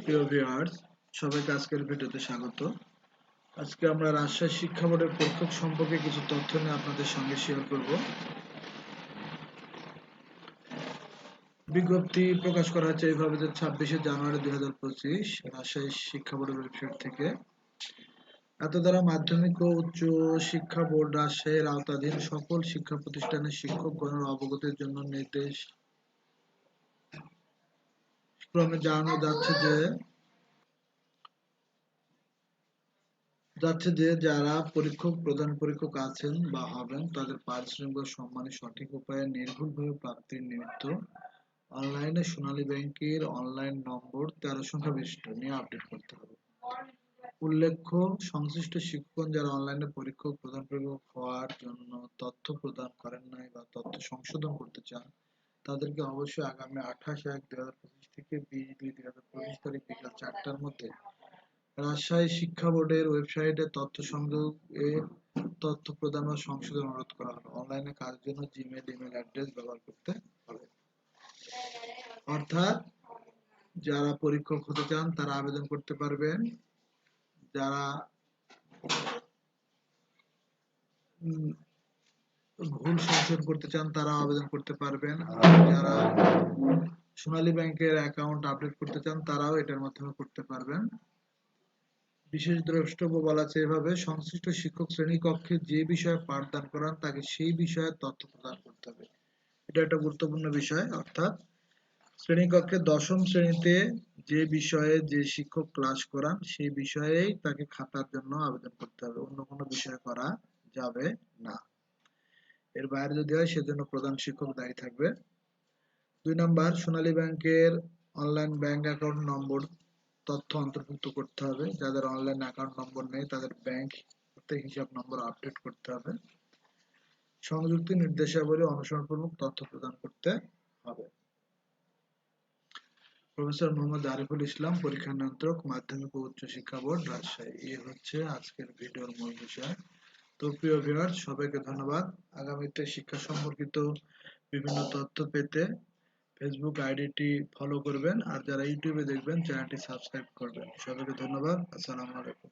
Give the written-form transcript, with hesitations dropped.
প্রিয় ভিউয়ার্স, সবাইকে আজকের ভিডিওতে স্বাগত। আজকে আমরা রাজশাহী শিক্ষা বোর্ডের পরীক্ষক সম্পর্কে কিছু তথ্য নিয়ে আপনাদের সঙ্গে শেয়ার করব। বিজ্ঞপ্তি প্রকাশ করা হয়েছে এইভাবে যে 26শে জানুয়ারি 2025 রাজশাহী শিক্ষা বোর্ডের ওয়েবসাইট থেকে। এত দ্বারা মাধ্যমিক ও উচ্চ শিক্ষা বোর্ড রাজশাহীর আওতাধীন সকল শিক্ষা প্রতিষ্ঠানের শিক্ষকগণের অবগতির জন্য নির্দেশ ক্রমে জানানো যাচ্ছে যে যারা প্রধান পরীক্ষক আছেন বা হবেন তাদের পারিশ্রমিক বা সম্মানী সঠিক উপায়ে নির্ভুলভাবে প্রাপ্তির নিমিত্ত অনলাইনে সোনালী ব্যাংকের অনলাইন নম্বর 13 সংখ্যা বিশিষ্ট নিয়ে আপডেট করতে হবে। উল্লেখ্য, সংশ্লিষ্ট শিক্ষকগণ যারা অনলাইনে প্রধান পরীক্ষক হওয়ার জন্য তথ্য প্রদান করেন নাই বা তথ্য সংশোধন করতে চান তাদেরকে অবশ্যই আগামী 28/1/2025 থেকে 20/2/2025 তারিখ বিকাল 4টার মধ্যে রাজশাহী শিক্ষা বোর্ডের ওয়েবসাইটে তথ্য প্রদান ও সংশোধন অনুরোধ করা হবে। অনলাইনে কাজের জন্য জিমেল ইমেল অ্যাড্রেস ব্যবহার করতে হবে। অর্থাৎ যারা পরীক্ষক হতে চান তারা আবেদন করতে পারবেন, যারা ভুল সংশোধন করতে চান তারা আবেদন করতে পারবেন, আর যারা সোনালী ব্যাংকের অ্যাকাউন্ট আপডেট করতে চান তারাও এটার মাধ্যমে করতে পারবেন। বিশেষ দ্রষ্টব্য বলা আছে এভাবে, সংশ্লিষ্ট শিক্ষক শ্রেণীকক্ষে যে বিষয়ে পাঠদান করান তাকে সেই বিষয়ে তথ্য প্রদান করতে হবে। এটা একটা গুরুত্বপূর্ণ বিষয়। অর্থাৎ শ্রেণীকক্ষে 10ম শ্রেণীতে যে বিষয়ে যে শিক্ষক ক্লাস করান সেই বিষয়েই তাকে খাতার জন্য আবেদন করতে হবে, অন্য কোনো বিষয় করা যাবে না। এর বাইরে যদি হয় সেজন্য প্রধান শিক্ষক দায়ী থাকবে। 2 নাম্বার, সোনালী ব্যাংকের অনলাইন ব্যাংক অ্যাকাউন্ট নম্বর তথ্য অন্তর্ভুক্ত করতে হবে। যাদের অনলাইন অ্যাকাউন্ট নম্বর নেই তাদের ব্যাংক হিসাব নম্বর আপডেট করতে হবে। সংযুক্ত নির্দেশাবলী অনুসরণপূর্বক তথ্য প্রদান করতে হবে। প্রফেসর মোহাম্মদ আরিফুল ইসলাম, পরীক্ষা নিয়ন্ত্রক, মাধ্যমিক ও উচ্চ শিক্ষা বোর্ড, রাজশাহী। এই হচ্ছে আজকের ভিডিওর মূল বিষয়। তো প্রিয় ভিউয়ার্স, সবাইকে ধন্যবাদ। আগামীতে শিক্ষা সম্পর্কিত বিভিন্ন তথ্য পেতে ফেসবুক আইডিটি ফলো করবেন, আর যারা ইউটিউবে দেখবেন চ্যানেলটি সাবস্ক্রাইব করবেন। সবাইকে ধন্যবাদ। আসসালামু আলাইকুম।